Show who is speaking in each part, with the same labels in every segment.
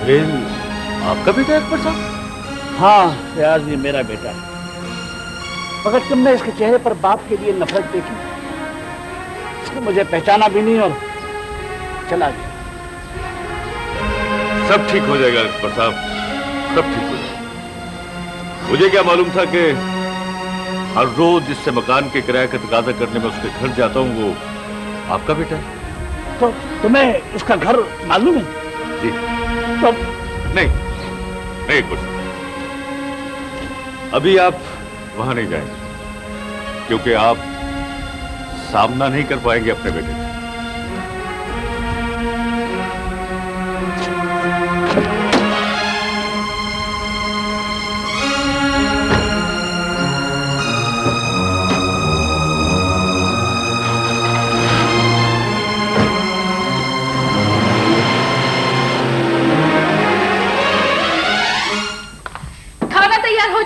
Speaker 1: हाजरीन आपका बेटा है अकबर साहब?
Speaker 2: हाँ रियाज, ये मेरा बेटा है। मगर तुमने इसके चेहरे पर बाप के लिए नफरत देखी, इसने मुझे पहचाना भी नहीं और चला गया।
Speaker 1: सब ठीक हो जाएगा अकबर साहब, सब ठीक हो जाएगा। मुझे क्या मालूम था कि हर रोज जिससे मकान के किराए का तकाजा करने में उसके घर जाता हूँ वो आपका बेटा है।
Speaker 2: तो तुम्हें उसका घर मालूम है?
Speaker 1: जी।
Speaker 2: तो
Speaker 1: नहीं नहीं अकबर साहब, अभी आप वहां नहीं जाएंगे क्योंकि आप सामना नहीं कर पाएंगे अपने बेटे से।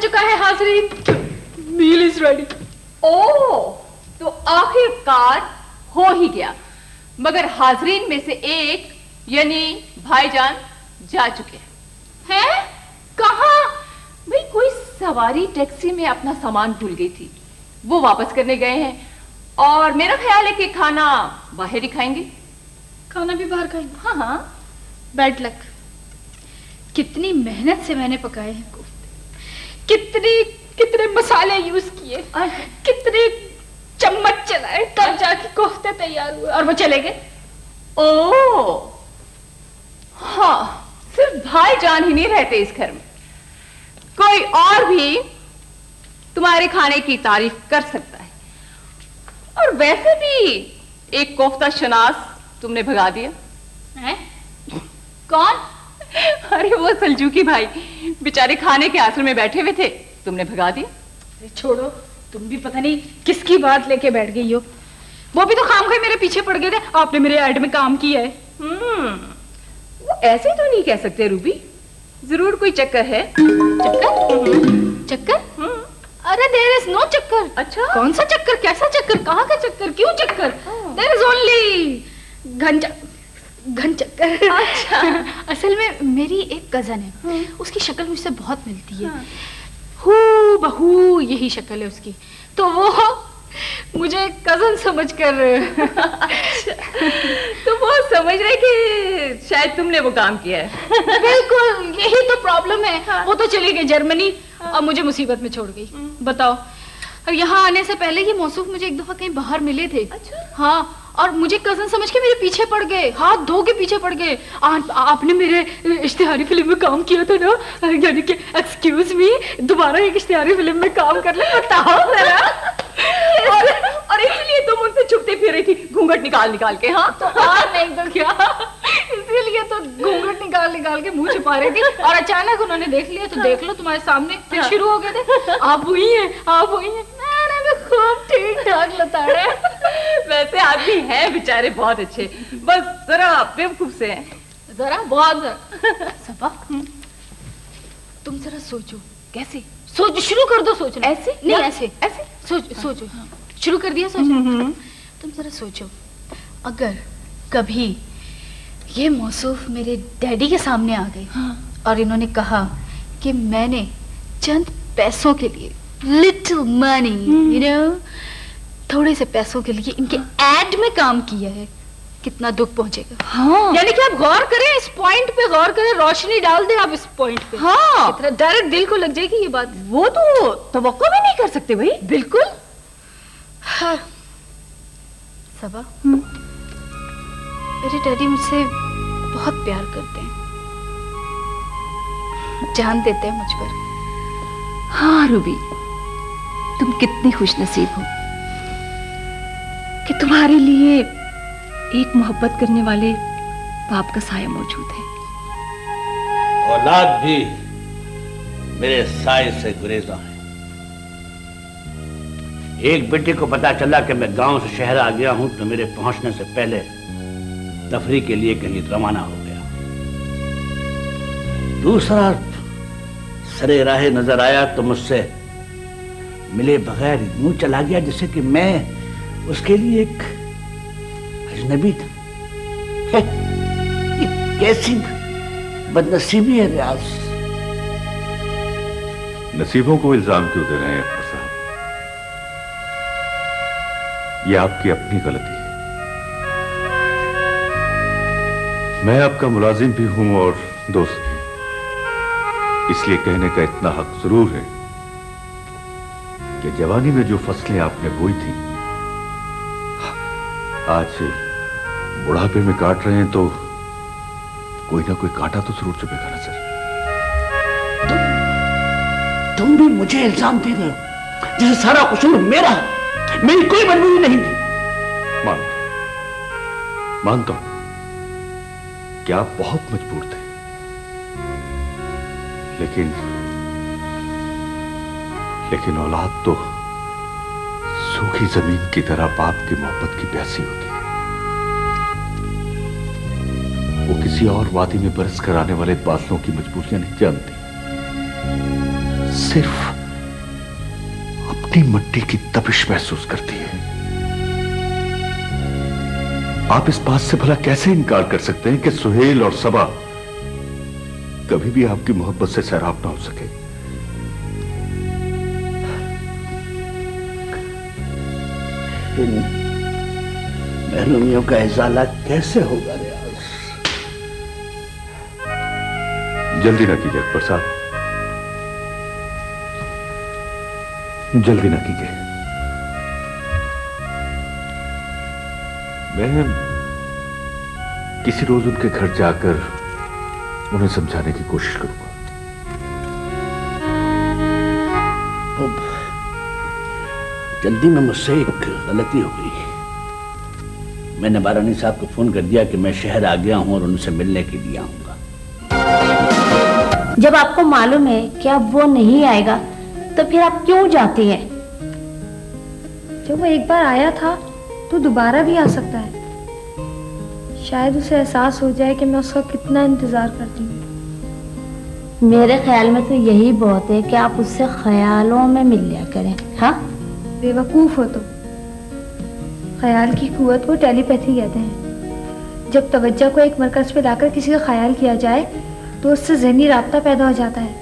Speaker 3: चुका है हाजरीन, मील इज रेडी।
Speaker 4: ओह, तो आखिरकार हो ही गया। मगर हाजरीन में से एक यानी भाईजान जा चुके हैं। कहाँ? भाई कोई सवारी टैक्सी में अपना सामान भूल गई थी, वो वापस करने गए हैं और मेरा ख्याल है कि खाना बाहर ही खाएंगे।
Speaker 3: खाना भी बाहर खाएंगे?
Speaker 4: हाँ हाँ।
Speaker 3: Bad luck. कितनी मेहनत से मैंने पकाए हैं कोफ्ते, कितने मसाले यूज किए, कितने चम्मच चलाए, तब जाके कोफ्ते तैयार हुए और वो चले गए।
Speaker 4: ओह हाँ, सिर्फ भाईजान ही नहीं रहते इस घर में, कोई और भी तुम्हारे खाने की तारीफ कर सकता है। और वैसे भी एक कोफ्ता शनास तुमने भगा दिया
Speaker 3: है। कौन?
Speaker 4: अरे वो सलजूकी भाई, बेचारे खाने के आश्रम में बैठे हुए थे, तुमने भगा दिया।
Speaker 3: छोड़ो, तुम भी पता नहीं किसकी बात लेके बैठ गई हो। वो भी तो खामखा मेरे पीछे पड़ गए थे, आपने मेरे ऐड में काम किया है।
Speaker 4: वो ऐसे तो नहीं कह सकते रूबी, जरूर कोई चक्कर है।
Speaker 3: चक्कर? चक्कर? अरे देयर इज नो चक्कर।
Speaker 4: अच्छा,
Speaker 3: कौन सा चक्कर? कैसा चक्कर? कहाँ का चक्कर? क्यों चक्कर? देयर इज ओनली घन चक्कर। अच्छा। असल में मेरी एक कजन है, उसकी शक्ल मुझसे बहुत मिलती है। हू बहू यही शक्ल है उसकी, तो वो मुझे कजन समझकर
Speaker 4: अच्छा, तो वो समझ रहे कि शायद तुमने वो काम किया है।
Speaker 3: बिल्कुल, यही तो प्रॉब्लम है। हाँ। वो तो चली गई जर्मनी और मुझे मुसीबत में छोड़ गई। बताओ, और यहाँ आने से पहले ये मौसूफ मुझे एक दफा कहीं बाहर मिले थे। अच्छा। हाँ, और मुझे कजन समझ के मेरे पीछे पड़ गए, हाथ धो के पीछे पड़ गए। आपने मेरे इश्तिहारी फिल्म में काम किया था ना, यानी कि एक्सक्यूज मी, दोबारा एक इश्तिहारी फिल्म में काम कर ले, बताओ जरा।
Speaker 4: और इसलिए तुम उनसे छुपते फिर रही थी घूंघट निकाल निकाल के। हाँ
Speaker 3: तो हाँ, नहीं तो क्या, इसीलिए तो घूंघट निकाल निकाल के मुंह छुपा रही थी। और अचानक उन्होंने देख लिया तो देख लो तुम्हारे सामने फिर शुरू हो गए थे, आप वही हैं, आप वही हैं। खूब ठीक ठाक लताड़े।
Speaker 4: वैसे आदमी है बेचारे बहुत अच्छे, बस जरा बेवकूफ से हैं।
Speaker 3: जरा बहुत जरा। सबा, तुम जरा सोचो।
Speaker 4: कैसे?
Speaker 3: सोच, शुरू कर दो सोचना।
Speaker 4: ऐसे?
Speaker 3: नहीं ऐसे
Speaker 4: ऐसे
Speaker 3: सोचो। हाँ। शुरू कर दिया सोचना। तुम जरा सोचो, अगर कभी ये मौसूफ मेरे डैडी के सामने आ गए। हाँ। और इन्होंने कहा कि मैंने चंद पैसों के लिए, लिटिल मनी, यू नो, थोड़े से पैसों के लिए इनके एड में काम किया है, कितना दुख पहुंचेगा। हाँ। यानी कि आप गौर करें, इस पॉइंट पे गौर करें, रोशनी डाल दें आप इस पॉइंट पे। हाँ, कितना डायरेक्ट दिल को लग जाएगी ये बात।
Speaker 4: वो तो तवक्को भी नहीं कर सकते भाई।
Speaker 3: बिल्कुल। हाँ। सबा, मेरे डैडी मुझसे बहुत प्यार करते हैं, जान देते हैं मुझ पर।
Speaker 4: हाँ रूबी, तुम कितनी खुशनसीब हो कि तुम्हारे लिए एक मोहब्बत करने वाले बाप का साया मौजूद है।
Speaker 2: औलाद भी मेरे साए से गुरेजा है। एक बेटे को पता चला कि मैं गांव से शहर आ गया हूं तो मेरे पहुंचने से पहले तफरी के लिए कहीं रवाना हो गया। दूसरा सरे राहे नजर आया तो मुझसे मिले बगैर यूं चला गया जैसे कि मैं उसके लिए एक अजनबी था। ये बदनसीबी है रियाज।
Speaker 1: नसीबों को इल्जाम क्यों दे रहे हैं अकबर साहब? ये आपकी अपनी गलती है। मैं आपका मुलाजिम भी हूं और दोस्त भी, इसलिए कहने का इतना हक जरूर है कि जवानी में जो फसलें आपने बोई थी आज बुढ़ापे में काट रहे हैं, तो कोई ना कोई कांटा तो जरूर चुभेगा ना सर।
Speaker 2: तुम भी मुझे इल्जाम दे रहे हो जैसे सारा कसूर मेरा है। मेरी कोई मजबूरी नहीं थी।
Speaker 1: मानता हूं कि आप बहुत मजबूर थे, लेकिन औलाद तो सूखी जमीन की तरह बाप की मोहब्बत की प्यासी होती है। वो किसी और वादी में बरस कर आने वाले बादलों की मजबूरियां नहीं जानती, सिर्फ अपनी मिट्टी की तपिश महसूस करती है। आप इस बात से भला कैसे इनकार कर सकते हैं कि सुहेल और सबा कभी भी आपकी मोहब्बत से सैराब ना हो सके?
Speaker 2: इन महरूमियों का इजाला कैसे होगा रियाज?
Speaker 1: जल्दी ना कीजिए अकबर साहब, जल्दी ना कीजिए। मैं किसी रोज उनके घर जाकर उन्हें समझाने की कोशिश करूंगा।
Speaker 2: जल्दी में मुझसे एक गलती हो गई। मैंने बारानी साहब को फोन कर दिया कि मैं शहर आ गया हूं और उनसे मिलने के लिए आऊंगा।
Speaker 5: जब आपको मालूम है कि अब वो नहीं आएगा तो फिर आप क्यों जाती हैं?
Speaker 6: जब वो एक बार आया था तो दोबारा भी आ सकता है। शायद उसे एहसास हो जाए कि मैं उसका कितना इंतजार करती हूँ।
Speaker 5: मेरे ख्याल में तो यही बहुत है कि आप उससे ख्यालों में मिल लिया करें। हाँ,
Speaker 6: बेवकूफ हो तो। ख्याल की कुव्वत को टेलीपैथी कहते हैं। जब तवज्जो को एक मरकज पे लाकर किसी का ख्याल किया जाए तो उससे ज़हनी राब्ता पैदा हो जाता है।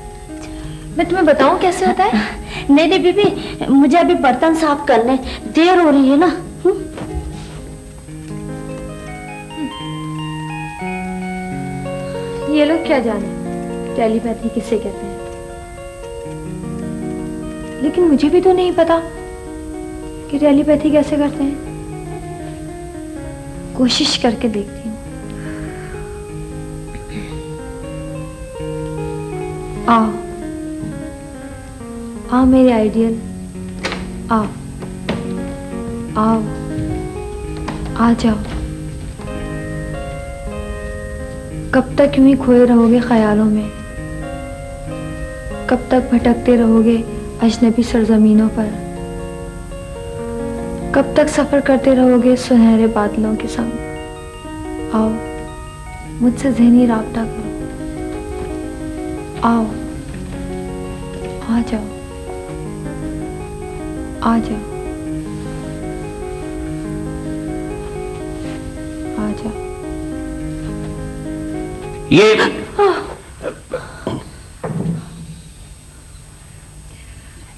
Speaker 6: मैं तुम्हें बताऊं कैसे होता है?
Speaker 5: नहीं नहीं बीबी, मुझे अभी बर्तन साफ करने देर हो रही है ना।
Speaker 6: ये लोग क्या जाने टेलीपैथी किसे कहते हैं, लेकिन मुझे भी तो नहीं पता कि टेलीपैथी कैसे करते हैं। कोशिश करके देखती हूँ। आओ आओ मेरे आइडियल, आओ आओ आ जाओ। कब तक यूं ही खोए रहोगे ख्यालों में? कब तक भटकते रहोगे अजनबी सरजमीनों पर? कब तक सफर करते रहोगे सुनहरे बादलों के संग? आओ मुझसे ज़हनी राब्ता करो। आओ आ जाओ आ जाओ आ जाओ।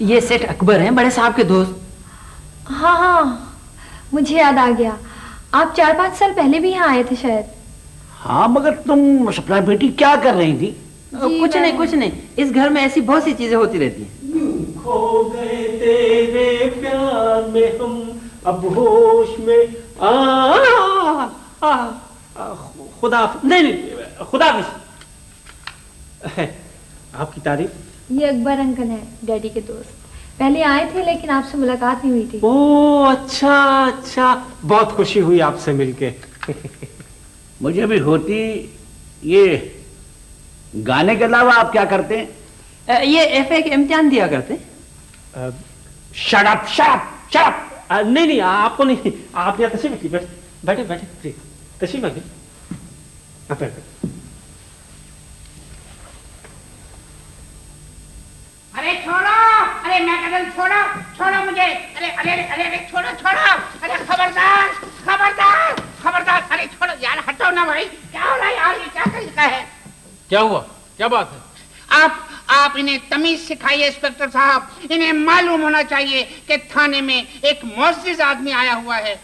Speaker 7: ये सेठ अकबर हैं, बड़े साहब के दोस्त।
Speaker 6: हाँ हाँ, मुझे याद आ गया। आप 4-5 साल पहले भी यहाँ आए थे शायद।
Speaker 2: हाँ, मगर तुम सपना बेटी क्या कर रही थी?
Speaker 7: कुछ नहीं कुछ नहीं, इस घर में ऐसी बहुत सी चीजें होती रहती हैं।
Speaker 8: खो गए तेरे प्यार में हम, अब होश में खुदा नहीं खुदा आपकी तारीफ।
Speaker 6: ये अकबर अंकल है, डैडी के दोस्त। पहले आए थे लेकिन आपसे मुलाकात नहीं हुई थी।
Speaker 8: ओह अच्छा अच्छा, बहुत खुशी हुई आपसे मिलके।
Speaker 2: मुझे भी होती। ये गाने के अलावा आप क्या करते हैं?
Speaker 7: ये एफए के इम्तिहान दिया करते।
Speaker 8: शराब शराब शराब नहीं नहीं, आपको नहीं। आप यहाँ तशरीफ रखिए, बैठे बैठे तशरीफ रखिए।
Speaker 9: अरे छोड़ो, अरे मैं कहता हूं छोड़ो छोड़ो मुझे। अरे अरे अरे अरे छोड़ो छोड़ो, अरे खबरदार खबरदार खबरदार। अरे छोड़ो यार, हटो ना भाई। क्या हो रहा है यार, ये क्या तरीका है?
Speaker 10: क्या हुआ, क्या बात है?
Speaker 9: आप इन्हें तमीज सिखाइए इंस्पेक्टर साहब। इन्हें मालूम होना चाहिए कि थाने में एक मुअज्जिज आदमी आया हुआ है।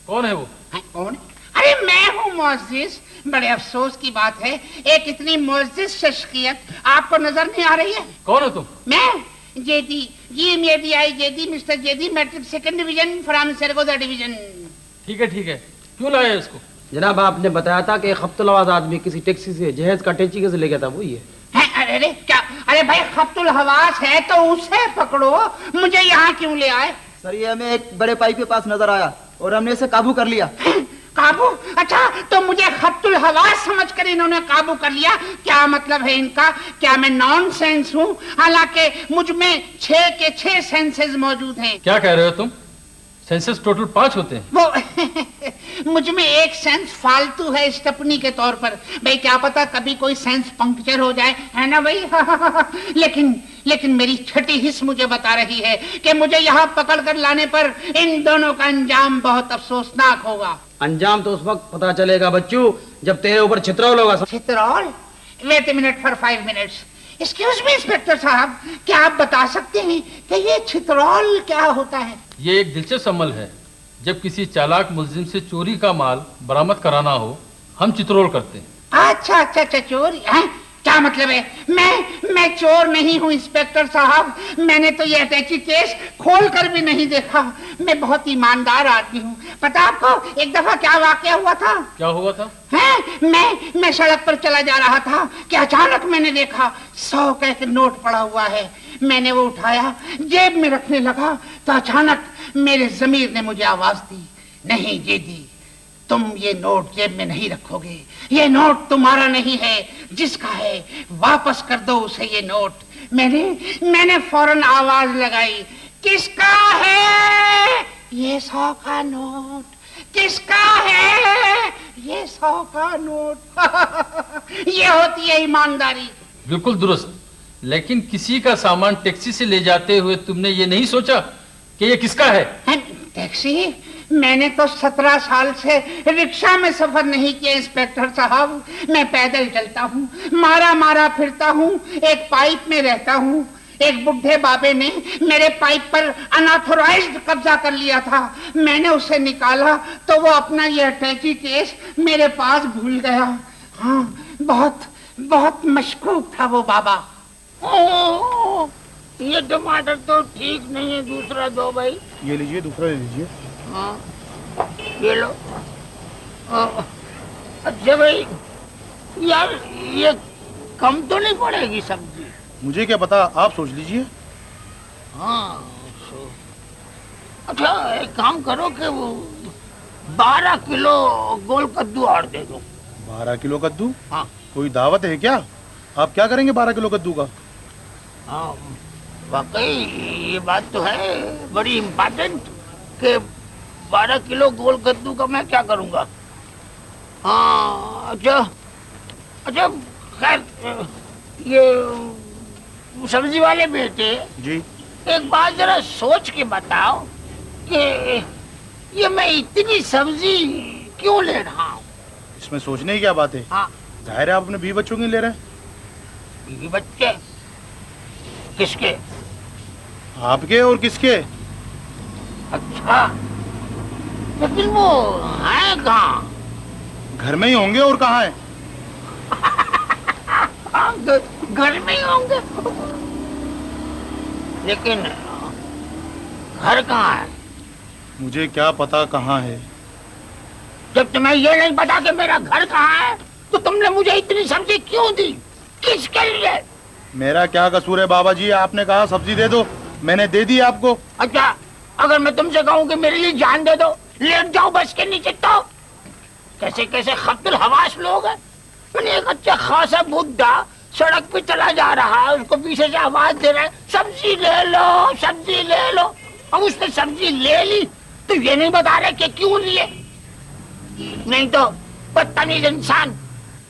Speaker 10: कौन है वो?
Speaker 9: कौन? अरे मैं हूँ मुअज्जिज। बड़े अफसोस की बात है, एक इतनी मुअज्जिज शख्सियत आपको नजर नहीं आ रही है।
Speaker 10: कौन हो तुम?
Speaker 9: मैं J D, GMADI J D, mister J D, matric second division from Sargodha division.
Speaker 10: ठीक है, क्यों लाया इसको?
Speaker 7: जनाब आपने बताया था कि एक हफ्तुलवाज आदमी किसी टैक्सी से जहेज का टेची कैसे ले गया था, वही है।
Speaker 9: अरे क्या? अरे भाई खफ्तुल हवास है तो उसे पकड़ो, मुझे यहाँ क्यों ले आए?
Speaker 11: सर ये हमें एक बड़े पाइप के पास नजर आया और हमने इसे काबू कर लिया।
Speaker 9: काबू? अच्छा, तो मुझे खफ्तुल हवास समझकर इन्होंने काबू कर लिया। क्या मतलब है इनका? क्या मैं नॉनसेंस हूँ? हालांकि मुझ में 6 के 6 सेंसेस मौजूद हैं।
Speaker 10: क्या कह रहे हो तुम? सेंसेस टोटल 5 होते हैं।
Speaker 9: वो मुझ में एक सेंस फालतू है स्टपनी के तौर पर। भाई क्या पता कभी कोई सेंस पंक्चर हो जाए, है ना भाई? लेकिन मेरी छठी हिस्स मुझे बता रही है कि मुझे यहाँ पकड़ कर लाने पर इन दोनों का अंजाम बहुत अफसोसनाक होगा।
Speaker 7: अंजाम तो उस वक्त पता चलेगा बच्चू जब तेरे ऊपर छितरौल होगा।
Speaker 9: छितरौल? Wait a minute for 5 minutes. Excuse me inspector साहब, क्या आप बता सकते हैं कि ये छितरौल क्या होता है?
Speaker 10: ये एक दिलचस्प अमल है। जब किसी चालाक मुलजिम से चोरी का माल बरामद कराना हो, हम चितरोल करते हैं।
Speaker 9: अच्छा, चोरी है? क्या मतलब है? मैं चोर नहीं हूँ इंस्पेक्टर साहब। मैंने तो ये अटैची केस खोल कर भी नहीं देखा। मैं बहुत ईमानदार आदमी हूँ। पता आपको एक दफा क्या वाकया हुआ था?
Speaker 10: क्या हुआ था?
Speaker 9: मैं सड़क पर चला जा रहा था कि अचानक मैंने देखा 100 का एक नोट पड़ा हुआ है। मैंने वो उठाया, जेब में रखने लगा तो अचानक मेरे ज़मीर ने मुझे आवाज दी, नहीं जेदी, तुम ये नोट जेब में नहीं रखोगे। ये नोट तुम्हारा नहीं है, जिसका है वापस कर दो उसे ये नोट। मैंने फौरन आवाज लगाई, किसका है ये 100 का नोट? किसका है ये 100 का नोट? ये होती है ईमानदारी।
Speaker 10: बिल्कुल दुरुस्त। लेकिन किसी का सामान टैक्सी से ले जाते हुए तुमने ये नहीं सोचा कि ये किसका है?
Speaker 9: टैक्सी? मैंने तो 17 साल से रिक्शा में सफर नहीं किया इंस्पेक्टर साहब। मैं पैदल चलता हूँ, मारा फिरता हूँ, एक पाइप में रहता हूँ। एक बुढ़े बाबे ने मेरे पाइप पर अनऑथोराइज्ड कब्जा कर लिया था। मैंने उसे निकाला तो वो अपना ये अटैची केस मेरे पास भूल गया। हाँ, बहुत मशकूक था वो बाबा। ये टमाटर तो ठीक नहीं है, दूसरा दो भाई।
Speaker 12: ये लीजिए, दूसरा ले लीजिए।
Speaker 9: हाँ, ये लो। अच्छा भाई, यार ये कम तो नहीं पड़ेगी सब्जी?
Speaker 12: मुझे क्या पता, आप सोच लीजिए।
Speaker 9: हाँ, अच्छा एक काम करो कि वो 12 किलो गोल कद्दू और दे दो।
Speaker 12: 12 किलो कद्दू?
Speaker 9: हाँ।
Speaker 12: कोई दावत है क्या? आप क्या करेंगे 12 किलो कद्दू का?
Speaker 9: हाँ, वाकई ये बात तो है बड़ी इम्पोर्टेंट कि 12 किलो गोल कद्दू का मैं क्या करूँगा। हाँ, अच्छा खैर, ये सब्जी वाले बेटे
Speaker 12: जी,
Speaker 9: एक बात जरा सोच के बताओ कि ये मैं इतनी सब्जी क्यों ले रहा हूँ?
Speaker 12: इसमें सोचने की क्या बात है?
Speaker 9: हाँ,
Speaker 12: जाहिर है आप अपने बीवी बच्चों के लिए ले रहे हैं।
Speaker 9: बीवी बच्चे? किसके?
Speaker 12: आपके और किसके?
Speaker 9: अच्छा, लेकिन वो है कहाँ?
Speaker 12: घर में ही होंगे, और कहाँ है?
Speaker 9: घर में ही होंगे, लेकिन घर कहाँ है?
Speaker 12: मुझे क्या पता कहाँ है।
Speaker 9: जब तुम्हें ये नहीं पता कि मेरा घर कहाँ है तो तुमने मुझे इतनी सब्जी क्यों दी? किसके लिए?
Speaker 12: मेरा क्या कसूर है बाबा जी? आपने कहा सब्जी दे दो, मैंने दे दी आपको।
Speaker 9: अच्छा, अगर मैं तुमसे कहूँ कि मेरे लिए जान दे दो, लेट जाओ बस के नीचे, तो कैसे कैसे खब्तुल हवास लोग हैं। मैंने एक अच्छा खासा बुड्ढा सड़क पे चला जा रहा है, उसको पीछे से आवाज दे रहा है, सब्जी ले लो, सब्जी ले लो। अब उसने सब्जी ले ली तो ये नहीं बता रहे कि क्यों लिए। नहीं तो बदतमीज इंसान,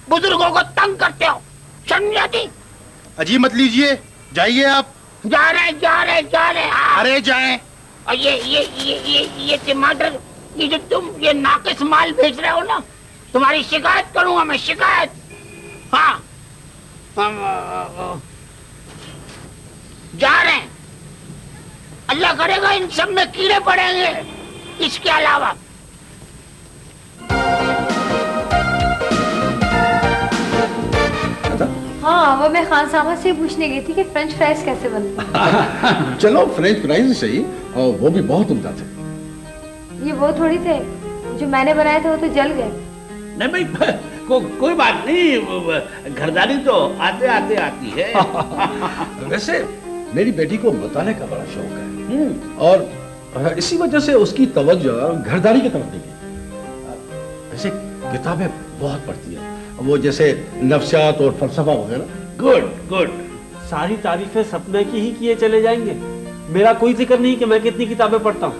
Speaker 9: बुजुर्गों को तंग करते हो, शर्म नहीं आती?
Speaker 12: अजी मत लीजिए, जाइए आप।
Speaker 9: जा रहे।
Speaker 12: अरे जाएं।
Speaker 9: और ये टमाटर, ये जो तुम ये नाकिस माल बेच रहे हो ना, तुम्हारी शिकायत करूंगा मैं, शिकायत। हाँ, जा रहे हैं। अल्लाह करेगा इन सब में कीड़े पड़ेंगे। इसके अलावा
Speaker 6: हाँ, वो मैं खान साहब से पूछने गई थी कि फ्रेंच फ्राइज कैसे बनते।
Speaker 13: चलो फ्रेंच फ्राइज सही, और वो भी बहुत उम्दा थे।
Speaker 6: ये वो थोड़ी थे, जो मैंने बनाए थे वो तो जल गए।
Speaker 2: नहीं भाई, कोई बात नहीं, घरदारी तो आते आते आती है।
Speaker 13: वैसे मेरी बेटी को मताने का बड़ा शौक है, और इसी वजह से उसकी तवज्जो घरदारी की तरफ नहीं गई। वैसे किताबें बहुत पढ़ती है वो, जैसे नफ्सियात और फलसफा वगैरह।
Speaker 8: Good good. सारी तारीफें सपने की ही किए चले जाएंगे, मेरा कोई जिक्र नहीं कि मैं कितनी किताबें पढ़ता हूँ।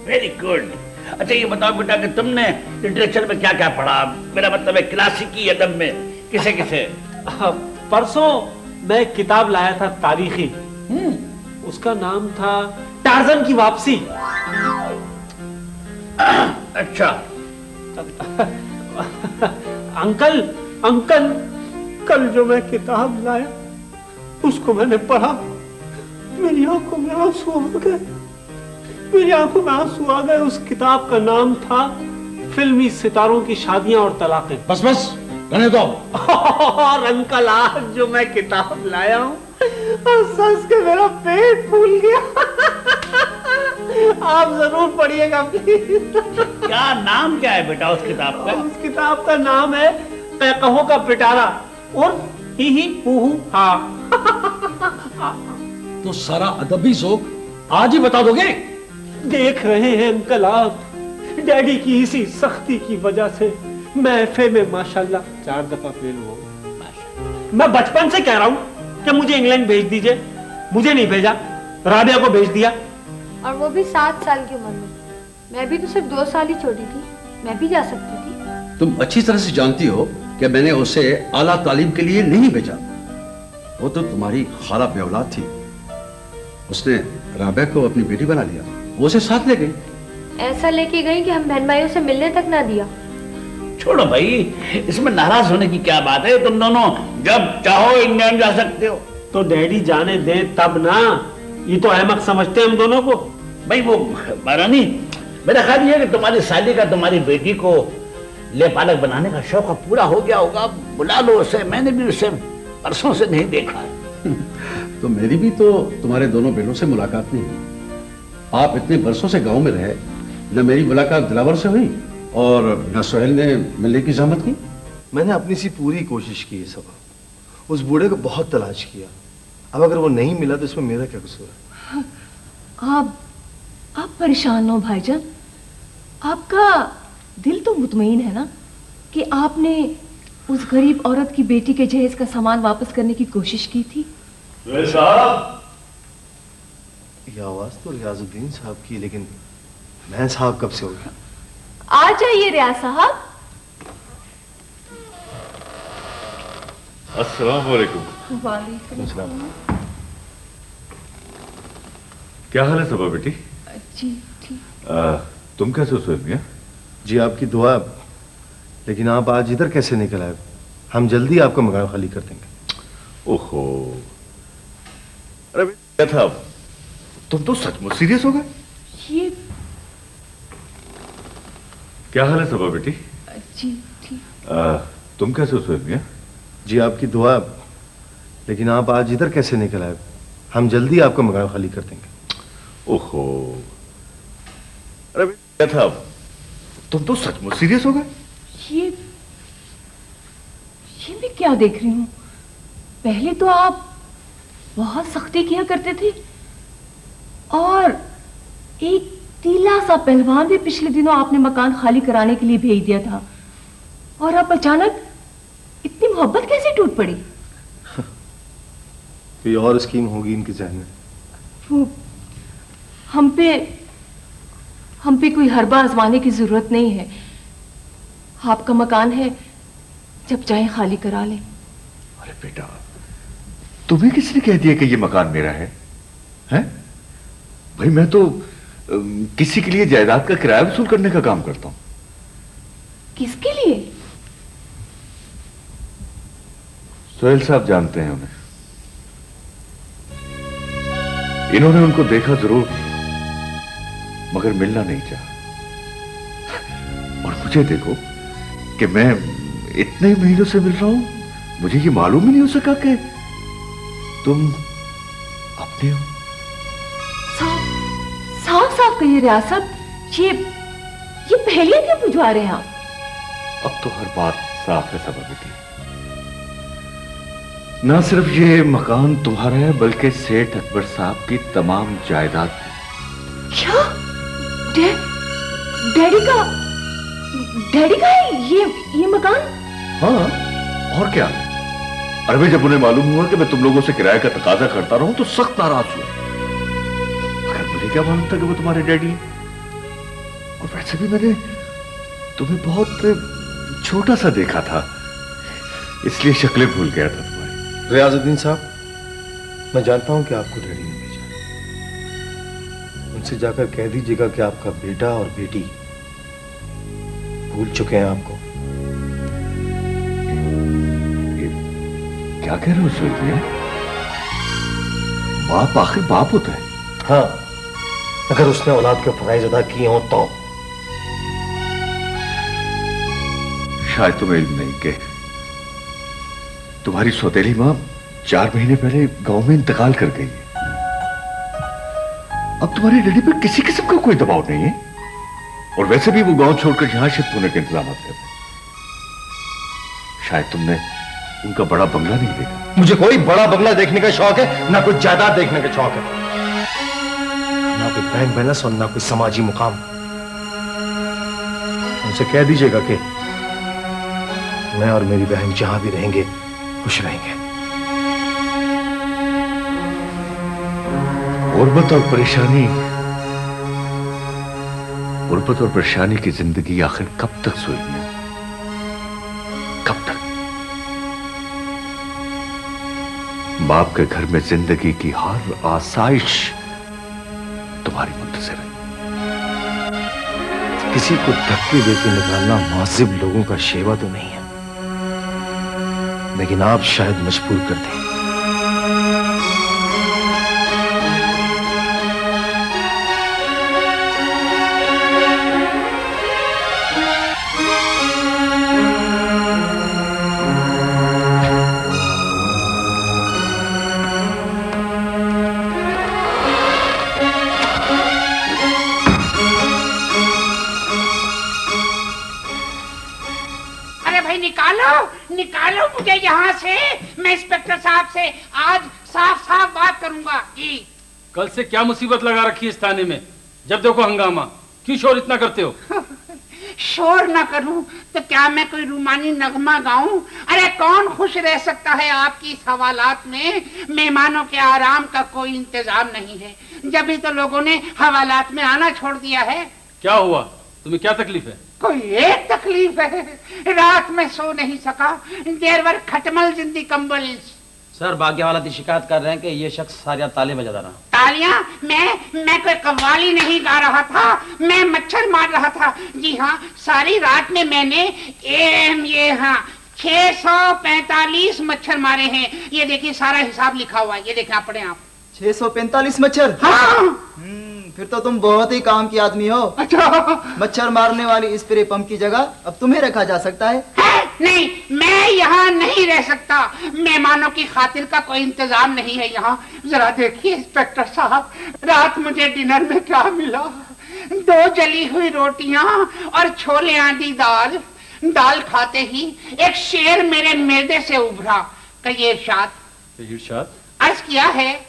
Speaker 2: Very good. अच्छा ये बताओ बेटा कि तुमने लिटरेचर में क्या क्या पढ़ा? मेरा मतलब है क्लासिकी अदब में किसे किसे?
Speaker 8: परसों मैं एक किताब लाया था तारीखी, उसका नाम था टार्जन की वापसी।
Speaker 2: अच्छा।
Speaker 8: अंकल कल जो मैं किताब लाया उसको मैंने पढ़ा, मेरी आंखों में आंसू आ गए, मेरी आंखों में आंसू आ गए। उस किताब का नाम था फिल्मी सितारों की शादियां और तलाकें।
Speaker 13: बस रहने दो।
Speaker 8: और अंकल आज जो मैं किताब लाया हूँ, सच के मेरा पेट फूल गया। आप जरूर पढ़िएगा प्लीज।
Speaker 2: क्या नाम क्या है बेटा उस किताब का?
Speaker 8: उस किताब का नाम है कहो का पिटारा और ही हूँ हाँ।
Speaker 13: तो सारा अदबी ज़ोक आज ही बता दोगे?
Speaker 8: देख रहे हैं अंकल आप, डैडी की इसी सख्ती की वजह से मैं एफए में माशाल्लाह 4 दफा फेल हुआ। मैं बचपन से कह रहा हूँ कि मुझे इंग्लैंड भेज दीजिए, मुझे नहीं भेजा, राबिया को भेज दिया।
Speaker 6: और वो भी 7 साल की उम्र में। मैं भी तो सिर्फ 2 साल ही छोटी थी, मैं भी जा सकती थी।
Speaker 13: तुम अच्छी तरह से जानती हो कि मैंने उसे आला तालीम के लिए नहीं भेजा। वो तो तुम्हारी खाला बेऔलाद थी, उसने राबिया को अपनी बेटी बना लिया, वो उसे साथ ले गई।
Speaker 6: ऐसा लेके गई कि हम बहन भाइयों से मिलने तक ना दिया।
Speaker 2: छोड़ो भाई, इसमें नाराज होने की क्या बात है? तुम दोनों जब चाहो इंग्लैंड जा सकते हो।
Speaker 8: तो डैडी जाने दे तब ना, ये तो अहमक समझते हैं हम दोनों को।
Speaker 2: भाई वो महारानी, मेरा ख्याल ये है कि तुम्हारी साली का तुम्हारी बेटी को ले पालक बनाने का शौक पूरा हो गया होगा। बुला लो उसे, मैंने भी उसे परसों से नहीं देखा।
Speaker 13: तो मेरी भी तो तुम्हारे दोनों बेटों से मुलाकात नहीं हुई। आप इतने बरसों से गांव में रहे, न मेरी मुलाकात दिलावर से हुई और न सोहेल ने मिलने की जहमत की।
Speaker 14: मैंने अपनी सी पूरी कोशिश की है सब, उस बूढ़े को बहुत तलाश किया। अब अगर वो नहीं मिला तो इसमें मेरा क्या कसूर है?
Speaker 4: आप परेशान हो भाईजान, आपका दिल तो मुतमईन है ना कि आपने उस गरीब औरत की बेटी के जहेज का सामान वापस करने की कोशिश की थी।
Speaker 14: साहब, ये आवाज तो रियाजुद्दीन साहब की, लेकिन मैं साहब कब से हो गया?
Speaker 4: आ जाइए रियाज साहब।
Speaker 1: अस्सलाम वालेकुम।
Speaker 4: वालेकुम सलाम।
Speaker 1: क्या हाल है सबा बेटी?
Speaker 4: जी ठीक।
Speaker 1: तुम कैसे हो सोहेल मियां?
Speaker 14: जी आपकी दुआ, लेकिन आप आज इधर कैसे निकल आए? हम जल्दी आपका मकान खाली कर देंगे।
Speaker 1: ओहो, अरे क्या था, तुम तो सचमुच सीरियस हो गए?
Speaker 4: ये
Speaker 1: क्या हाल है सबा बेटी?
Speaker 4: जी ठीक।
Speaker 1: तुम कैसे हो सोहेल मियां?
Speaker 14: जी आपकी दुआ, लेकिन आप आज इधर कैसे निकल आए? हम जल्दी आपका मकान खाली कर देंगे।
Speaker 1: ओहो, अरे क्या था, तुम तो सचमुच सीरियस हो गए?
Speaker 4: ये मैं क्या देख रही हूँ? पहले तो आप बहुत सख्ती किया करते थे और एक तीला सा पहलवान भी पिछले दिनों आपने मकान खाली कराने के लिए भेज दिया था, और अब अचानक इतनी मोहब्बत कैसे टूट पड़ी?
Speaker 14: कोई और स्कीम होगी इनके जहन में।
Speaker 4: वो हम पे कोई हरबा आजमाने की जरूरत नहीं है। आपका मकान है, जब चाहे खाली करा लें।
Speaker 1: अरे बेटा, तुम्हें किसने कह दिया कि ये मकान मेरा है? हैं? भाई मैं तो किसी के लिए जायदाद का किराया वसूल करने का काम करता हूं।
Speaker 4: किसके लिए?
Speaker 1: सोहेल साहब जानते हैं उन्हें। इन्होंने उनको देखा जरूर मगर मिलना नहीं चाहा। और मुझे देखो कि मैं इतने महीनों से मिल रहा हूं, मुझे ये मालूम ही नहीं हो सका कि तुम अपने हो।
Speaker 4: साफ साफ कहिए रियासत, ये पहेलियां क्यों बुझवा रहे हैं आप?
Speaker 1: अब तो हर बात साफ है सबा बेटी। ना सिर्फ ये मकान तुम्हारा है बल्कि सेठ अकबर साहब की तमाम जायदाद है।
Speaker 4: क्या? डैडी का है ये मकान?
Speaker 1: हाँ, और क्या? अरे जब उन्हें मालूम हुआ कि मैं तुम लोगों से किराए का तकाजा करता रहूं तो सख्त नाराज हुए। मगर मुझे क्या मालूम था कि वो तुम्हारे डैडी हैं। और वैसे भी मैंने तुम्हें बहुत छोटा सा देखा था, इसलिए शक्लें भूल गया था तुम्हारी।
Speaker 14: रियाजुद्दीन साहब, मैं जानता हूं कि आपको डैडी ने भेजा। उनसे जाकर कह दीजिएगा कि आपका बेटा और बेटी भूल चुके हैं आपको।
Speaker 1: क्या कह रहे हो सोचिए? बाप आखिर बाप होता है।
Speaker 14: हाँ, अगर उसने औलाद के फराइज अदा किए हो तो।
Speaker 1: शायद तुम्हें इल्म नहीं कि तुम्हारी सौतेली मां 4 महीने पहले गांव में इंतकाल कर गई है। अब तुम्हारे डैडी पर किसी किस्म का कोई दबाव नहीं है। और वैसे भी वो गांव छोड़कर यहां शिफ्ट होने के इंतजाम कर रहे। शायद तुमने उनका बड़ा बंगला नहीं देखा।
Speaker 14: मुझे कोई बड़ा बंगला देखने का शौक है, ना कोई जायदाद देखने का शौक है, ना कोई बैंक बैलेंस और ना कोई समाजी मुकाम। उनसे कह दीजिएगा कि मैं और मेरी बहन जहां भी रहेंगे खुश रहेंगे।
Speaker 1: गुर्बत और परेशानी की जिंदगी आखिर कब तक सोएगी? कब तक? बाप के घर में जिंदगी की हर आसाइश तुम्हारी मुंतज़िर है।
Speaker 14: किसी को धक्के देकर निकालना मुअज़्ज़िब लोगों का शेवा तो नहीं है, लेकिन आप शायद मजबूर कर दें।
Speaker 9: निकालो मुझे यहाँ से। मैं इंस्पेक्टर साहब से आज साफ साफ बात करूंगा। जी,
Speaker 10: कल से क्या मुसीबत लगा रखी है इस थाने में? जब देखो हंगामा। क्यों शोर इतना करते हो?
Speaker 9: शोर ना करूं तो क्या मैं कोई रूमानी नगमा गाऊं? अरे कौन खुश रह सकता है आपकी इस हवालात में? मेहमानों के आराम का कोई इंतजाम नहीं है, जब भी तो लोगों ने हवालात में आना छोड़ दिया है।
Speaker 10: क्या हुआ? तुम्हें क्या तकलीफ है?
Speaker 9: कोई एक तकलीफ है, रात में सो नहीं सका, देर भर खटमल जिंदी कंबल।
Speaker 7: सर बाकी वाला की शिकायत कर रहे हैं कि ये शख्स सारी रात तालियां बजा रहा।
Speaker 9: तालियां? मैं कोई कव्वाली नहीं गा रहा था, मैं मच्छर मार रहा था। जी हाँ, सारी रात में मैंने ये हाँ 645 मच्छर मारे हैं। ये देखिए सारा हिसाब लिखा हुआ है, ये देखिए आप पढ़े आप।
Speaker 11: 645 मच्छर?
Speaker 9: हाँ।
Speaker 11: फिर तो तुम बहुत ही काम की आदमी हो।
Speaker 9: अच्छा।
Speaker 11: मच्छर मारने वाली स्प्रे पंप की जगह अब तुम्हें रखा जा सकता है।
Speaker 9: नहीं, मैं यहाँ नहीं रह सकता। मेहमानों की खातिर का कोई इंतजाम नहीं है यहाँ। जरा देखिए इंस्पेक्टर साहब, रात मुझे डिनर में क्या मिला? 2 जली हुई रोटियां और छोले आंधी दाल। दाल खाते ही एक शेर मेरे मैदे से उभरा। कहिए इरशाद। अर्ज किया है,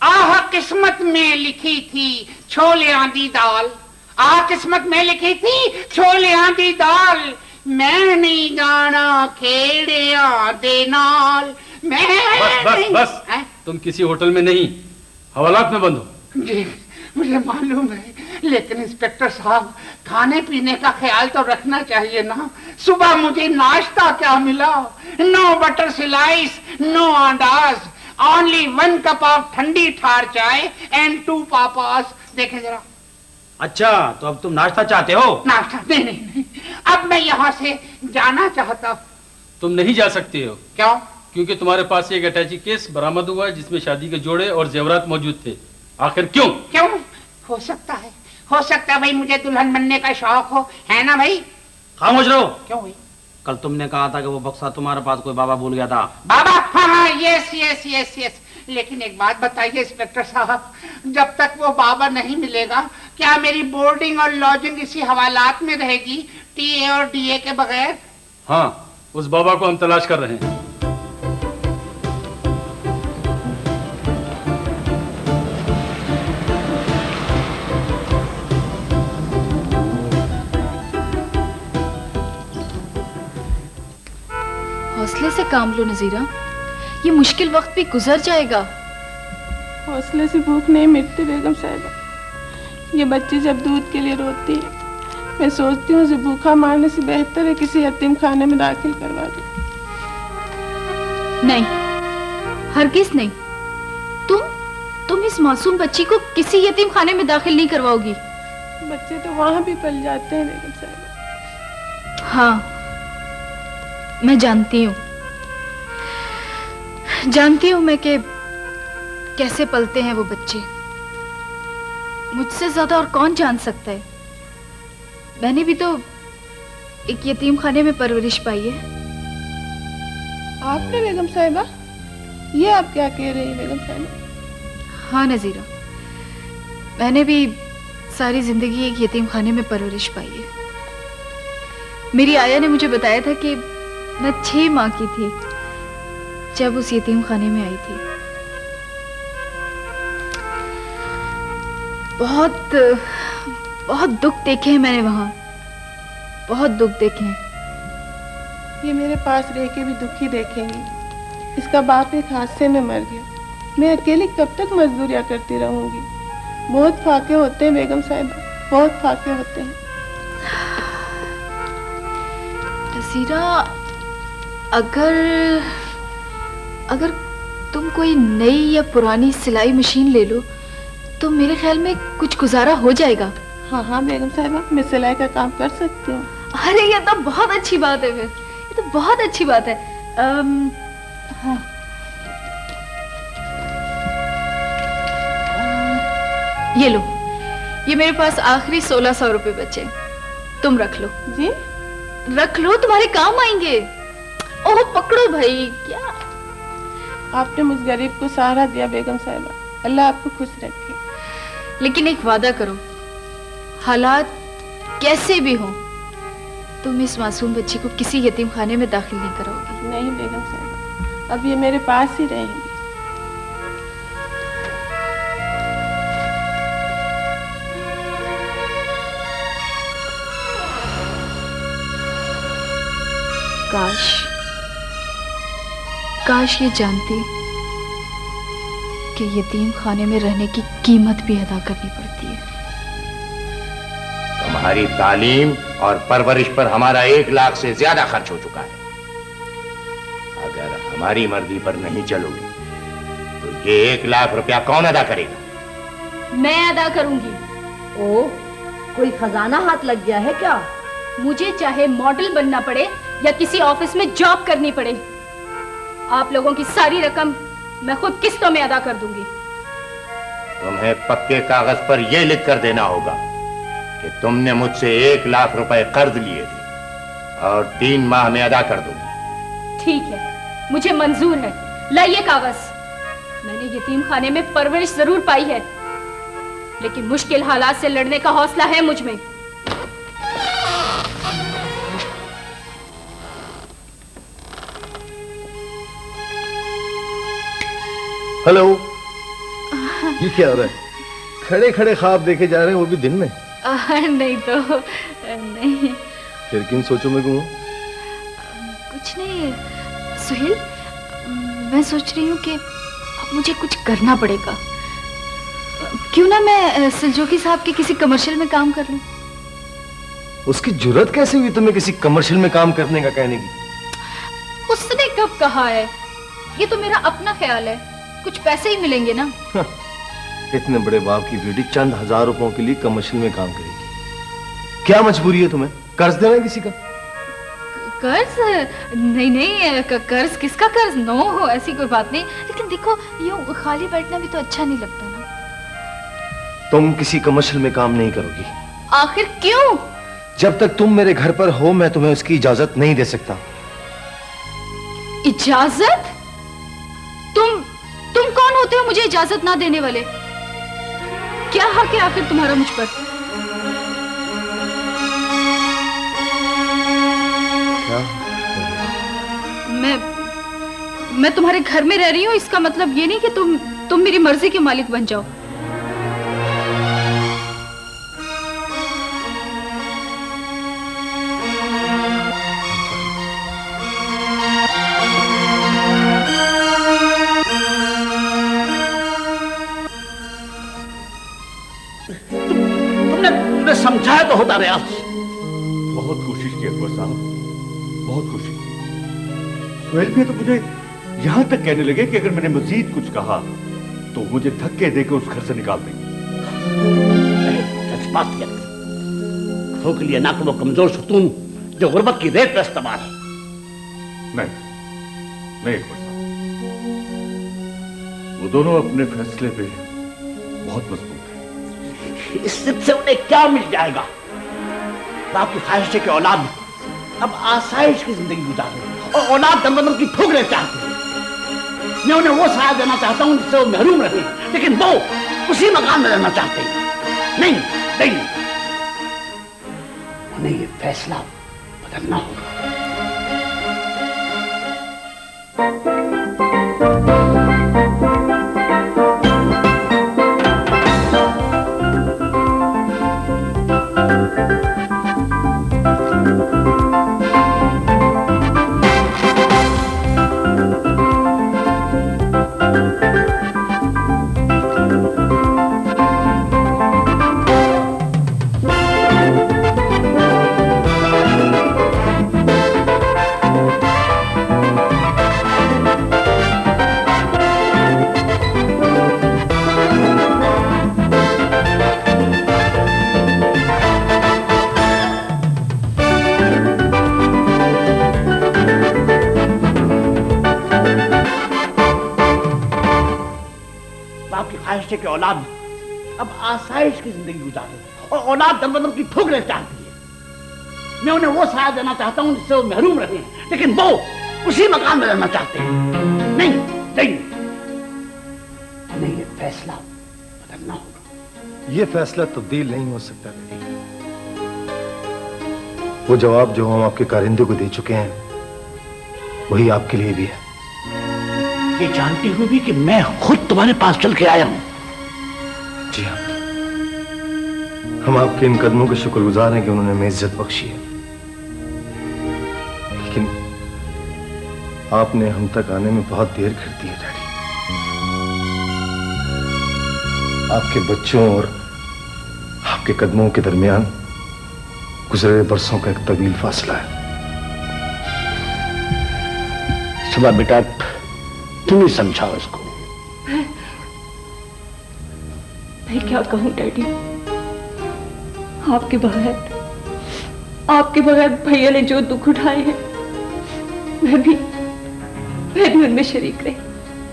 Speaker 9: आह किस्मत में लिखी थी छोले आंधी दाल। आह किस्मत में लिखी थी छोले आंधी दाल। मैं नहीं जाना खेड़िया दे नाल। मैं
Speaker 10: बस। तुम किसी होटल में नहीं, हवालात में बंद हो।
Speaker 9: जी मुझे मालूम है, लेकिन इंस्पेक्टर साहब खाने पीने का ख्याल तो रखना चाहिए ना। सुबह मुझे नाश्ता क्या मिला? नो बटर स्लाइस, नो अंडाज, ओनली 1 कप ऑफ ठंडी ठार चाय एंड 2 पापास। देखें जरा।
Speaker 7: अच्छा, तो अब तुम नाश्ता चाहते हो?
Speaker 9: नाश्ता? नहीं। अब मैं यहाँ से जाना चाहता।
Speaker 10: तुम नहीं जा सकते हो।
Speaker 9: क्यों?
Speaker 10: क्योंकि तुम्हारे पास एक अटैची केस बरामद हुआ है जिसमें शादी के जोड़े और जेवरात मौजूद थे। आखिर क्यों?
Speaker 9: क्यों? हो सकता है भाई मुझे दुल्हन बनने का शौक हो, है ना भाई?
Speaker 7: खामोश रहो।
Speaker 9: क्यों भाई?
Speaker 7: कल तुमने कहा था कि वो बक्सा तुम्हारे पास कोई बाबा भूल गया था।
Speaker 9: बाबा? हाँ, यस यस यस यस। लेकिन एक बात बताइए इंस्पेक्टर साहब, जब तक वो बाबा नहीं मिलेगा क्या मेरी बोर्डिंग और लॉजिंग इसी हवालात में रहेगी, टीए और डीए के बगैर?
Speaker 10: हाँ, उस बाबा को हम तलाश कर रहे हैं।
Speaker 3: हौसले से काम लो नजीरा, ये मुश्किल वक्त भी गुजर जाएगा।
Speaker 15: हौसले से भूख नहीं मिटती बेगम साहिबा। ये बच्ची जब दूध के लिए रोती है, मैं सोचती हूँ उसे भूखा मारने से बेहतर है किसी यतीम खाने में दाखिल करवा दूं।
Speaker 3: नहीं, हरगिज नहीं। तुम इस मासूम बच्ची को किसी यतीम खाने में दाखिल नहीं करवाओगी।
Speaker 15: बच्चे तो वहां भी पल जाते हैं बेगम साहिबा।
Speaker 3: हाँ, मैं जानती हूँ मैं कि कैसे पलते हैं वो बच्चे। मुझसे ज्यादा और कौन जान सकता है। मैंने भी तो एक यतीम खाने में परवरिश पाई है।
Speaker 15: आपने बेगम साहिबा? ये आप क्या कह रही हैं बेगम साहिबा?
Speaker 3: हाँ नजीरा, मैंने भी सारी जिंदगी एक यतीम खाने में परवरिश पाई है। मेरी आया ने मुझे बताया था कि मैं 6 माह की थी जब उस यतीम खाने में आई थी। बहुत दुख देखे हैं मैंने वहां, बहुत दुख देखे हैं।
Speaker 15: ये मेरे पास रह के भी दुखी देखेंगी। इसका बाप एक हादसे में मर गया। मैं अकेली कब तक मजदूरियां करती रहूंगी? बहुत फाके होते हैं बेगम साहिबा, बहुत फाके होते हैं।
Speaker 3: नसीरा, अगर तुम कोई नई या पुरानी सिलाई मशीन ले लो तो मेरे ख्याल में कुछ गुजारा हो जाएगा।
Speaker 15: हाँ हाँ बेगम साहिबा, मैं सिलाई का काम कर सकती हूँ।
Speaker 3: अरे ये तो बहुत अच्छी बात है। फिर ये तो बहुत अच्छी बात है। हाँ, ये लो, ये मेरे पास आखिरी 1600 रुपए बचे, तुम रख लो।
Speaker 15: जी
Speaker 3: रख लो, तुम्हारे काम आएंगे। ओह पकड़ो भाई। क्या
Speaker 15: आपने मुझ गरीब को सहारा दिया बेगम साहिबा, अल्लाह आपको खुश रखे।
Speaker 3: लेकिन एक वादा करो, हालात कैसे भी हो तुम इस मासूम बच्ची को किसी यतीम खाने में दाखिल नहीं करोगी।
Speaker 15: नहीं बेगम साहिबा, अब ये मेरे पास ही रहेंगी। काश ये जानती कि यतीम खाने में रहने की कीमत भी अदा करनी पड़ती है।
Speaker 16: तुम्हारी तालीम और परवरिश पर हमारा 1 लाख से ज्यादा खर्च हो चुका है। अगर हमारी मर्जी पर नहीं चलोगी तो ये 1 लाख रुपया कौन अदा करेगा?
Speaker 3: मैं अदा करूंगी।
Speaker 5: ओह, कोई खजाना हाथ लग गया है क्या?
Speaker 3: मुझे चाहे मॉडल बनना पड़े या किसी ऑफिस में जॉब करनी पड़े, आप लोगों की सारी रकम मैं खुद किस्तों में अदा कर दूंगी।
Speaker 16: तुम्हें पक्के कागज पर यह लिख कर देना होगा कि तुमने मुझसे 1 लाख रुपए कर्ज लिए थे और 3 माह में अदा कर दूंगी।
Speaker 3: ठीक है, मुझे मंजूर है। लाइए कागज। मैंने यतीम खाने में परवरिश जरूर पाई है, लेकिन मुश्किल हालात से लड़ने का हौसला है मुझ में।
Speaker 14: हेलो, ये क्या हो रहा है? खड़े खड़े ख्वाब देखे जा रहे हैं, वो भी दिन में?
Speaker 3: नहीं तो नहीं।
Speaker 14: फिर किन सोचों में घूमो?
Speaker 3: कुछ नहीं सुहेल, मैं सोच रही हूँ कि अब मुझे कुछ करना पड़ेगा। क्यों ना मैं सिलजोकी साहब के किसी कमर्शियल में काम कर लूं।
Speaker 14: उसकी जुर्रत कैसे हुई तुम्हें किसी कमर्शियल में काम करने का कहने की?
Speaker 3: उसने कब कहा है? ये तो मेरा अपना ख्याल है, कुछ पैसे ही मिलेंगे ना।
Speaker 14: इतने बड़े बाप की बेटी चंद हजार रुपयों के लिए कमर्शियल में काम करेगी? क्या मजबूरी है तुम्हें? कर्ज देना है किसी का?
Speaker 3: कर्ज? नहीं नहीं, कर्ज किसका कर्ज? नो, ऐसी कोई बात नहीं। लेकिन देखो, यूं खाली बैठना भी तो अच्छा नहीं लगता ना।
Speaker 14: तुम किसी कमर्शियल में काम नहीं करोगी।
Speaker 3: आखिर क्यों?
Speaker 14: जब तक तुम मेरे घर पर हो मैं तुम्हें उसकी इजाजत नहीं दे सकता।
Speaker 3: इजाजत? तुम कौन होते हो मुझे इजाजत ना देने वाले? क्या हक है आखिर तुम्हारा मुझ पर?
Speaker 14: क्या?
Speaker 3: मैं तुम्हारे घर में रह रही हूँ, इसका मतलब ये नहीं कि तुम मेरी मर्जी के मालिक बन जाओ।
Speaker 2: तुमने समझाया तो होता रियाज।
Speaker 1: बहुत कोशिश की अकबर साहब, बहुत कोशिश की। सुहेल भी तो मुझे यहां तक कहने लगे कि अगर मैंने मजीद कुछ कहा तो मुझे धक्के देकर उस घर से निकाल देंगे।
Speaker 2: खोखली ना वो कमजोर सुतून जो गुर्बत की रेत पर इस्तेमाल है।
Speaker 1: नहीं अकबर साहब, वो दोनों अपने फैसले पे बहुत मजबूत है।
Speaker 2: इस सिद्ध से उन्हें क्या मिल जाएगा? आपकी ख्वाहिश है कि औलाद अब आसाइश की जिंदगी गुजारे और औलाद दम की ठोकरें चाहते हैं। मैं उन्हें वो सहारा देना चाहता हूं जिससे वो महरूम रहे, लेकिन वो उसी मकान में रहना चाहते हैं। नहीं, उन्हें ये फैसला बदलना होगा। के औलाद अब आसाइश की जिंदगी गुजारे और औलाद दम की ठोकरें चाहती है। मैं उन्हें वो सहारा देना चाहता हूं जिससे वो महरूम रहे, लेकिन वो उसी मकान में रहना चाहते हैं। नहीं, उन्हें ये फैसला बदलना होगा।
Speaker 14: ये फैसला तब्दील नहीं हो सकता बेटी। वो जवाब जो हम आपके कारिंदे को दे चुके हैं वही आपके लिए भी है।
Speaker 2: ये जानती हुई भी कि मैं खुद तुम्हारे पास चल के आया हूं।
Speaker 14: जी हाँ, हम आपके इन कदमों के शुक्रगुजार हैं कि उन्होंने हमें इज्जत बख्शी है, लेकिन आपने हम तक आने में बहुत देर कर दी है डैडी। आपके बच्चों और आपके कदमों के दरमियान गुजरे बरसों का एक तवील फासला है।
Speaker 2: सुबह बेटा तुम ही समझाओ इसको।
Speaker 6: मैं क्या कहूं डैडी, आपके बगैर भैया ने जो दुख उठाए हैं मैं भी उनमें शरीक रही।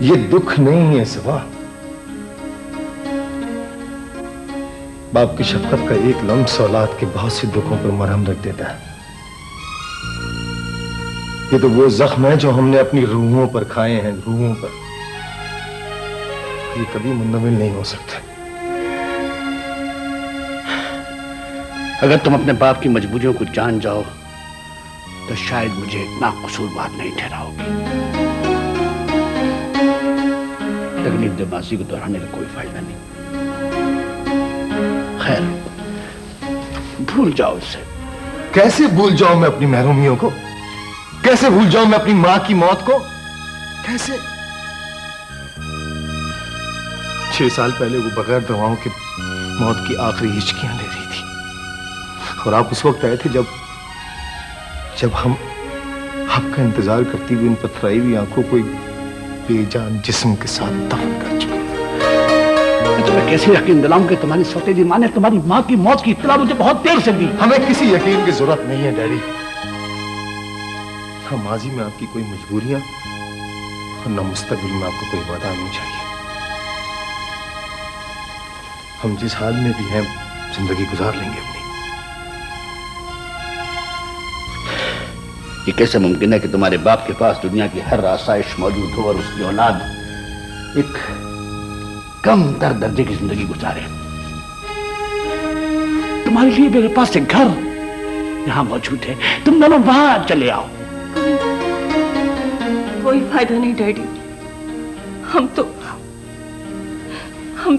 Speaker 14: ये दुख नहीं है सिवा, बाप की शफकत का एक लम्स औलाद के बहुत से दुखों पर मरहम रख देता है। ये तो वो जख्म है जो हमने अपनी रूहों पर खाए हैं, रूहों पर। ये कभी मुंतमिल नहीं हो सकते।
Speaker 2: अगर तुम अपने बाप की मजबूरियों को जान जाओ तो शायद मुझे इतना कसूरवार नहीं ठहराओगे। तकलीफ देबासी को दोहराने का कोई फायदा नहीं। खैर, भूल जाओ इसे।
Speaker 14: कैसे भूल जाऊं मैं अपनी महरूमियों को? कैसे भूल जाऊं मैं अपनी मां की मौत को? कैसे? 6 साल पहले वो बगैर दवाओं के मौत की आखिरी हिचकियां ले रही थी, और आप उस वक्त आए थे जब हम आपका इंतजार करती हुई इन पथराई हुई आंखों को एक बेजान जिस्म के साथ दफन कर चुके थे।
Speaker 2: तुम्हें कैसे यकीन दिलाऊं कि तुम्हारी सौतेली मां ने तुम्हारी मां की मौत की इत्तला मुझे बहुत देर से दी।
Speaker 14: हमें किसी यकीन की जरूरत नहीं है डैडी। न माजी में आपकी कोई मजबूरियां और न मुस्तकबिल में आपको कोई वादा नहीं चाहिए। हम जिस हाल में भी हैं जिंदगी गुजार लेंगे अपनी।
Speaker 2: ये कैसे मुमकिन है कि तुम्हारे बाप के पास दुनिया की हर आसाइश मौजूद हो और उसकी औलाद एक कम तर दर्जे की जिंदगी गुजारे? तुम्हारे लिए मेरे पास एक घर यहां मौजूद है, तुम दोनों वहां चले आओ।
Speaker 15: कोई फायदा नहीं डैडी, हम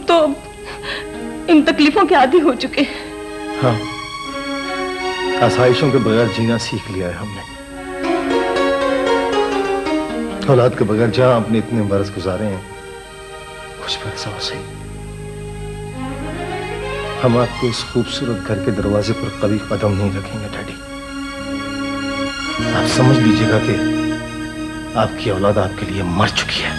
Speaker 15: तो इन तकलीफों के आदी हो चुके हैं।
Speaker 14: हाँ, आसाइशों के बगैर जीना सीख लिया है हमने। औलाद के बगैर जहां आपने इतने बरस गुजारे हैं, कुछ पर ऐसा हो सही। हम आपको इस खूबसूरत घर के दरवाजे पर कभी कदम नहीं रखेंगे डैडी। आप समझ लीजिएगा कि आपकी औलाद आपके लिए मर चुकी है।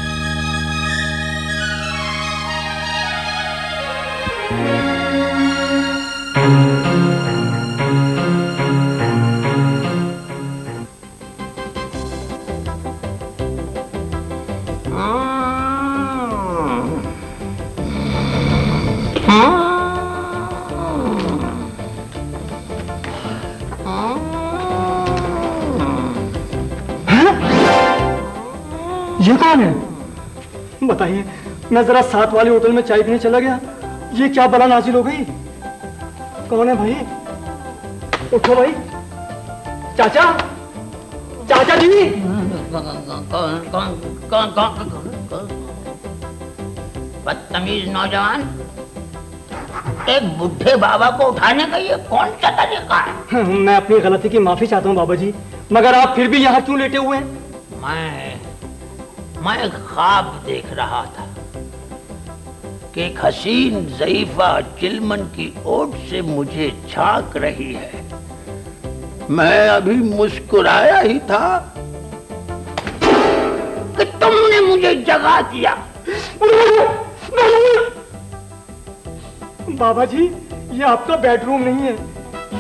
Speaker 8: ये कौन है? बताइए, मैं जरा साथ वाले होटल में चाय पीने चला गया, ये क्या बला नाजिल हो गई? कौन है भाई? उठो भाई। चाचा, चाचा जी।
Speaker 9: बदतमीज नौजवान, एक बुढ़े बाबा को उठाने का ये कौन सा तरीका है?
Speaker 8: मैं अपनी गलती की माफी चाहता हूँ बाबा जी, मगर आप फिर भी यहाँ क्यों लेटे हुए हैं?
Speaker 9: मैं ख्वाब देख रहा था कि एक हसीन ज़ईफा चिलमन की ओट से मुझे झांक रही है। मैं अभी मुस्कुराया ही था कि तुमने मुझे जगा दिया।
Speaker 8: बाबा जी, ये आपका बेडरूम नहीं है,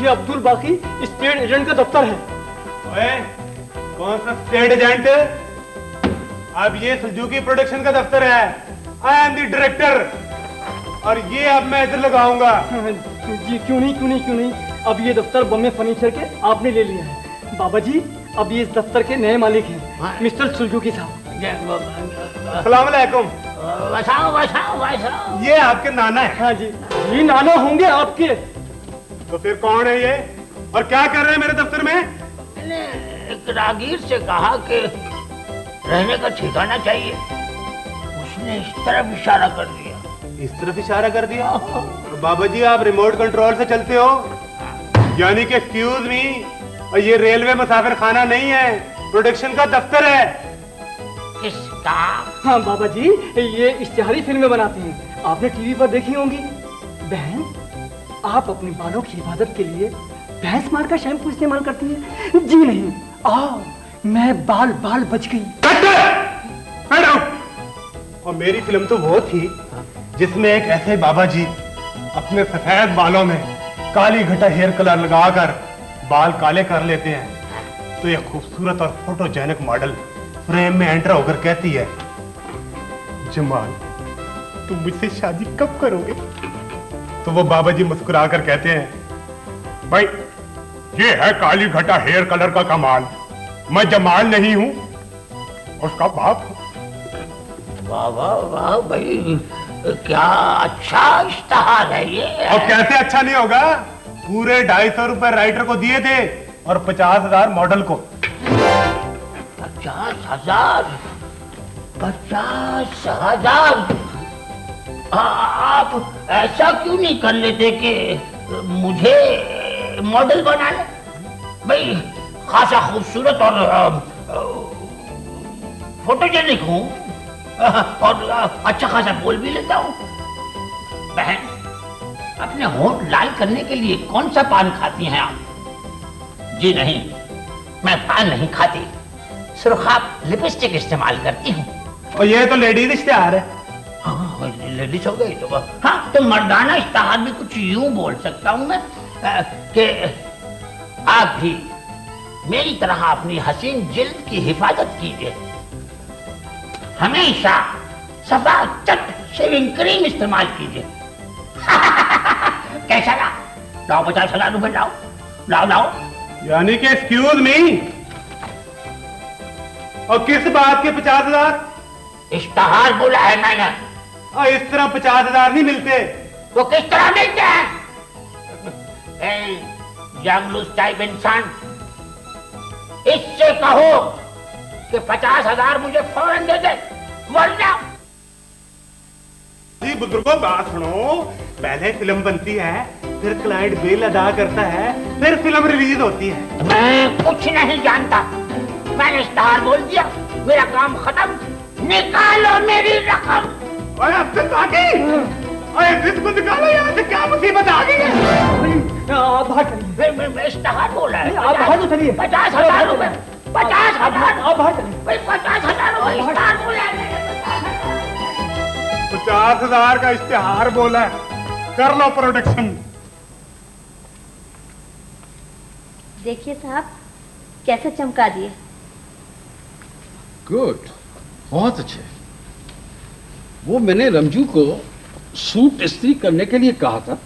Speaker 8: ये अब्दुल बाकी स्टेट एजेंट का दफ्तर है।
Speaker 12: ओए, कौन सा स्टेट एजेंट? अब ये सुजुकी प्रोडक्शन का दफ्तर है। आई एम द डायरेक्टर और ये अब मैं इधर लगाऊंगा।
Speaker 8: जी क्यों नहीं। अब ये दफ्तर बम्बे फर्नीचर के आपने ले लिया है। बाबा जी, अब ये इस दफ्तर के नए मालिक हैं, मिस्टर सुजुकी साहब।
Speaker 12: अस्सलाम वालेकुम।
Speaker 9: वसाओ।
Speaker 12: ये आपके नाना है?
Speaker 8: हाँ जी, ये नाना होंगे आपके।
Speaker 12: तो फिर कौन है ये और क्या कर रहे हैं मेरे दफ्तर में?
Speaker 9: मैंने एक रागीर से कहा कि रहने का ठिकाना चाहिए, उसने इस तरफ इशारा कर दिया।
Speaker 12: इस तरफ इशारा कर दिया? तो बाबा जी, आप रिमोट कंट्रोल से चलते हो? यानी कि एक्सक्यूज मी, और ये रेलवे मुसाफिर खाना नहीं है, प्रोडक्शन का दफ्तर है।
Speaker 9: किसका?
Speaker 8: हाँ बाबा जी, ये इश्तिहारी फिल्में बनाते हैं, आपने टीवी पर देखी होंगी। बहन, आप अपने बालों की हिफाजत के लिए भैंस मार का शैम्पू इस्तेमाल करती हैं? जी नहीं, मैं बाल बच गई।
Speaker 12: और मेरी फिल्म तो वो थी जिसमें एक ऐसे बाबा जी अपने सफेद बालों में काली घटा हेयर कलर लगाकर बाल काले कर लेते हैं, तो ये खूबसूरत और फोटोजेनिक मॉडल फ्रेम में एंटर होकर कहती है, जमाल तुम मुझसे शादी कब करोगे? तो वो बाबा जी मुस्कुरा कर कहते हैं, भाई ये है काली घटा हेयर कलर का कमाल, मैं जमाल नहीं हूं, उसका बाप।
Speaker 9: वाह वाह वाह भाई, क्या अच्छा इश्तिहार है ये।
Speaker 12: और कैसे अच्छा नहीं होगा? पूरे 250 रुपए राइटर को दिए थे और 50,000 मॉडल को।
Speaker 9: 50,000? 50,000? आप ऐसा क्यों नहीं कर लेते कि मुझे मॉडल बना ले? भाई खासा खूबसूरत और फोटोजेनिक हूँ और अच्छा खासा बोल भी लेता हूँ। बहन, अपने होंठ लाल करने के लिए कौन सा पान खाती हैं आप? जी नहीं, मैं पान नहीं खाती, सिर्फ आप लिपस्टिक इस्तेमाल करती हूँ।
Speaker 12: और ये तो लेडीज इश्तिहार है।
Speaker 9: हाँ, लेडीज हो गई तो हाँ, तो मर्दाना इश्तिहार भी कुछ यूं बोल सकता हूँ मैं कि आप भी मेरी तरह अपनी हसीन जिल्द की हिफाजत कीजिए। हमेशा सफा चट शेविंग क्रीम इस्तेमाल कीजिए। कैसा ना? लाओ 50,000 रुपए, लाओ लाओ लाओ।
Speaker 12: यानी कि एक्सक्यूज मी, और किस बात के 50,000?
Speaker 9: इश्तहार बोला है मैंने।
Speaker 12: और इस तरह 50,000 नहीं मिलते।
Speaker 9: वो किस तरह मिलते हैं? जंगलूस टाइप इंसान, इससे कहो कि 50,000 मुझे फौरन दे दे, वरना।
Speaker 12: जी बुजुर्गों, बात सुनो। पहले फिल्म बनती है, फिर क्लाइंट बिल अदा करता है, फिर फिल्म रिलीज होती है।
Speaker 9: मैं कुछ नहीं जानता। मैंने इश्तहार बोल दिया, मेरा काम खत्म। निकालो मेरी रकम।
Speaker 12: ओए अब्दुल बाकी, ओए इसको निकालो यहाँ से, क्या मुसीबत आ गई है?
Speaker 2: आप बाहर चलिए।
Speaker 9: इश्तहार बोला है।
Speaker 2: आप बाहर तो चलिए।
Speaker 9: 50,000 रुपए, 50,000।
Speaker 2: आप बाहर चलिए।
Speaker 9: 50,000 रुपए इश्तहार बोला है।
Speaker 12: 50,000 का इश्तिहार बोला है, कर लो प्रोडक्शन।
Speaker 5: देखिए साहब कैसे चमका दिए।
Speaker 13: गुड, बहुत अच्छे। वो मैंने रमजू को सूट इस्त्री करने के लिए कहा था,